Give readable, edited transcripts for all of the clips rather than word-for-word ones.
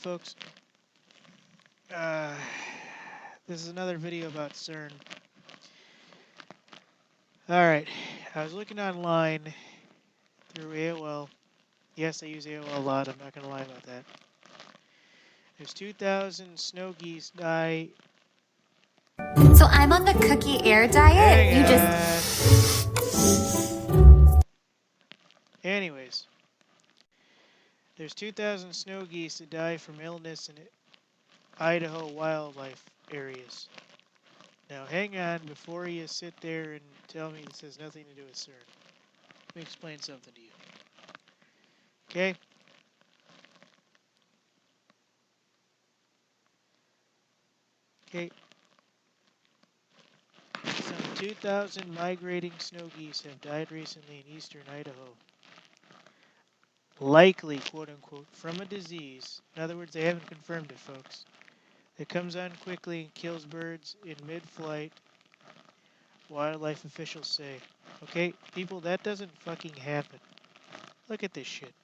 folks. Uh, this is another video about CERN. Alright, I was looking online through AOL. Yes, I use AOL a lot, I'm not going to lie about that. There's 2,000 snow geese die. So I'm on the cookie air diet. You just... Anyways, there's 2,000 snow geese that die from illness in Idaho wildlife areas. Now hang on before you sit there and tell me this has nothing to do with CERN. Let me explain something to you. Okay? Okay. Some 2,000 migrating snow geese have died recently in eastern Idaho. Likely, quote unquote, from a disease. In other words, they haven't confirmed it, folks. That comes on quickly and kills birds in mid-flight, wildlife officials say. Okay, people, that doesn't fucking happen. Look at this shit.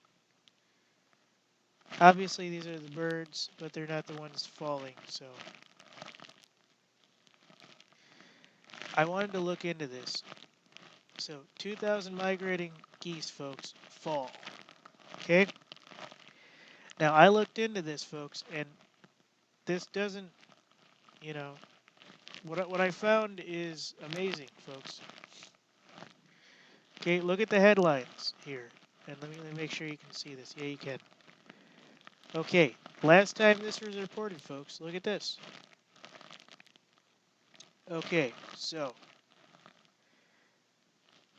Obviously, these are the birds, but they're not the ones falling, so. I wanted to look into this. So, 2,000 migrating geese, folks, fall. Okay? Now, I looked into this, folks, and this doesn't, you know, what I found is amazing, folks. Okay, look at the headlines here. And let me make sure you can see this. Yeah, you can. Okay, last time this was reported, folks, look at this. Okay, so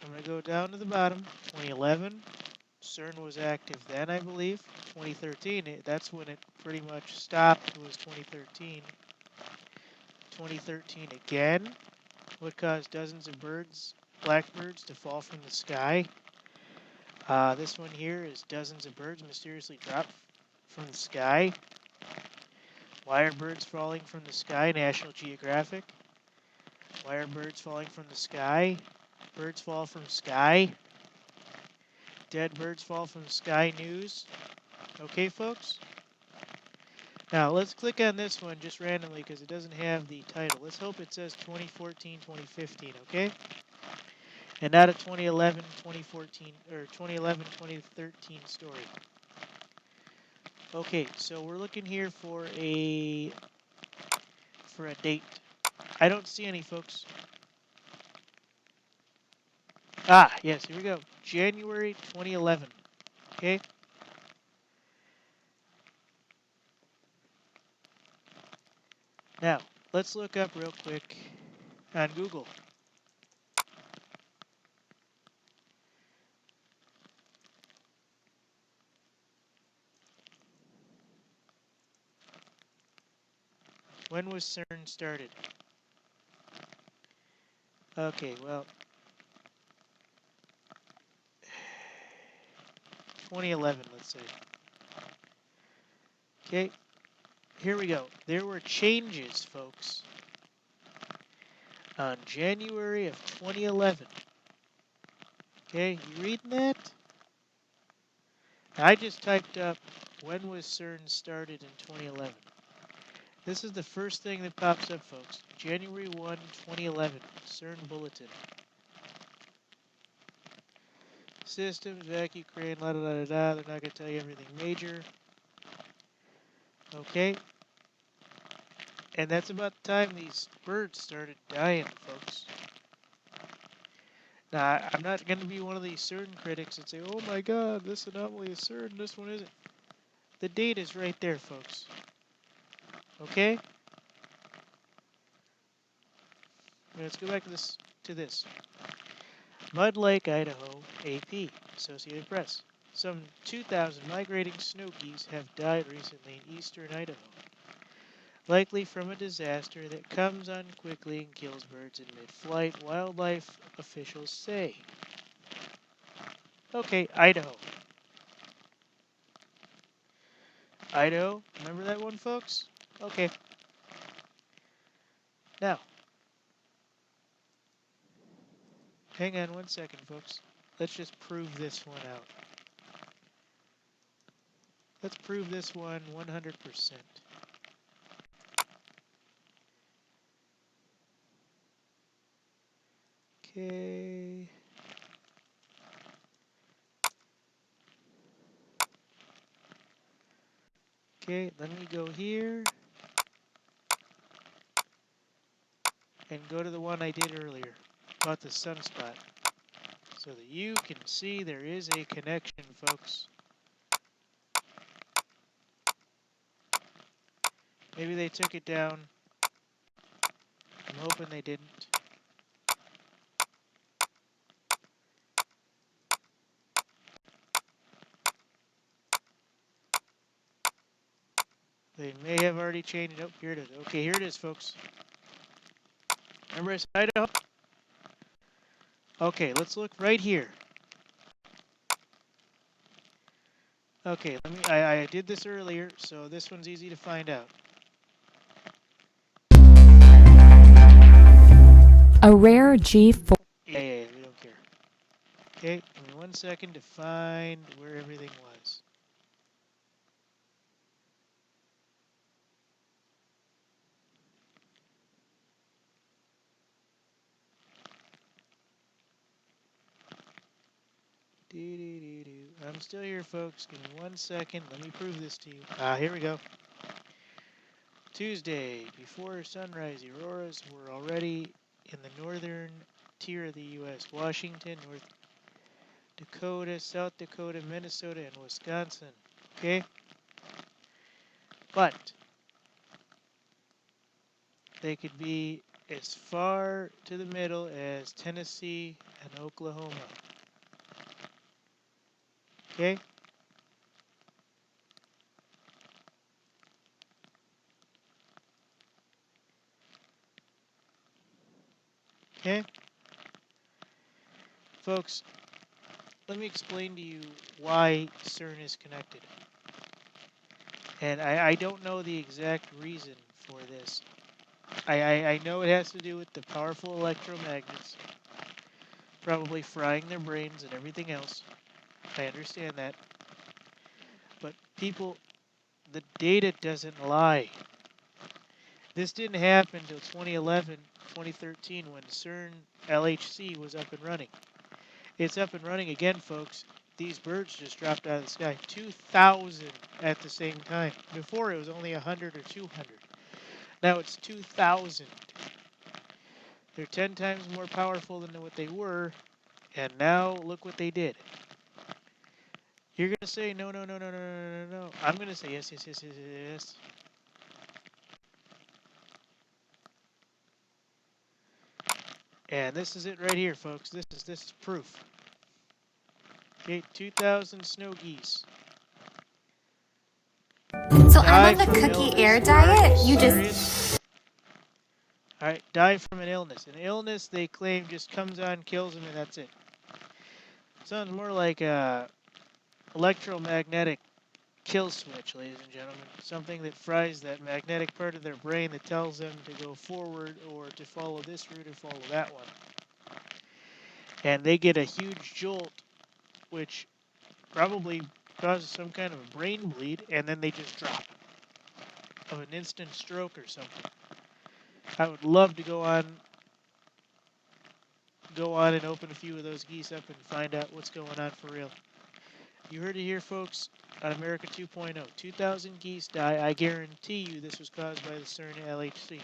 I'm going to go down to the bottom. 2011, CERN was active then, I believe. 2013, that's when it pretty much stopped, was 2013. 2013 again. What caused dozens of birds, blackbirds, to fall from the sky? This one here is dozens of birds mysteriously dropped from the sky. Why are birds falling from the sky? National Geographic. Why are birds falling from the sky? Birds fall from sky. Dead birds fall from the sky news. Okay, folks? Now, let's click on this one just randomly because it doesn't have the title. Let's hope it says 2014, 2015, okay? And not a 2011, 2014, or 2011, 2013 story. Okay, so we're looking here for a date. I don't see any, folks. Ah, yes, here we go. January 2011. Okay? Now, let's look up real quick on Google. When was CERN started? Okay, well, 2011, let's say. Okay, here we go. There were changes, folks, on January of 2011. Okay, you reading that? I just typed up, when was CERN started in 2011? This is the first thing that pops up, folks. January 1, 2011, CERN Bulletin. Systems, vacuum crane, la da da da da. They're not going to tell you everything major. Okay. And that's about the time these birds started dying, folks. Now, I'm not going to be one of these CERN critics and say, oh my god, this anomaly is CERN, this one isn't. The date is right there, folks. Okay? Let's go back to this. Mud Lake, Idaho, AP, Associated Press. Some 2,000 migrating snow geese have died recently in eastern Idaho, likely from a disaster that comes on quickly and kills birds in mid-flight, wildlife officials say. Okay, Idaho. Idaho, remember that one, folks? Okay. Now, hang on one second, folks. Let's just prove this one out. Let's prove this one 100%. Okay. Okay, let me go here and go to the one I did earlier about the sunspot so that you can see there is a connection, folks. Maybe they took it down. I'm hoping they didn't. They may have already changed it. Oh, here it is. Okay, here it is, folks. Remember I said Idaho? Okay, let's look right here. Okay, I did this earlier, so this one's easy to find out. A rare G4. Yeah, we don't care. Okay, give me 1 second to find where everything was. I'm still here, folks. Give me 1 second. Let me prove this to you. Here we go. Tuesday, before sunrise, the auroras were already in the northern tier of the U.S. Washington, North Dakota, South Dakota, Minnesota, and Wisconsin. Okay? But they could be as far to the middle as Tennessee and Oklahoma. Okay? Okay? Folks, let me explain to you why CERN is connected. And I don't know the exact reason for this. I know it has to do with the powerful electromagnets probably frying their brains and everything else. I understand that. But people, the data doesn't lie. This didn't happen until 2011, 2013 when CERN LHC was up and running. It's up and running again, folks. These birds just dropped out of the sky. 2,000 at the same time. Before it was only 100 or 200. Now it's 2,000. They're 10 times more powerful than what they were, and now look what they did. You're going to say, no, no, no, no, no, no, no, no. I'm going to say, yes, yes, yes, yes, yes. And this is it right here, folks. This is proof. Okay, 2,000 snow geese. So I'm Die on the from cookie illness. air Are diet. you You just serious? All right, die from an illness. An illness they claim just comes on, kills them, and that's it. Sounds more like a electromagnetic kill switch, ladies and gentlemen. Something that fries that magnetic part of their brain that tells them to go forward or to follow this route or follow that one. And they get a huge jolt, which probably causes some kind of a brain bleed, and then they just drop of an instant stroke or something. I would love to go on and open a few of those geese up and find out what's going on for real. You heard it here, folks, on America 2.0. 2,000 geese die. I guarantee you this was caused by the CERN LHC.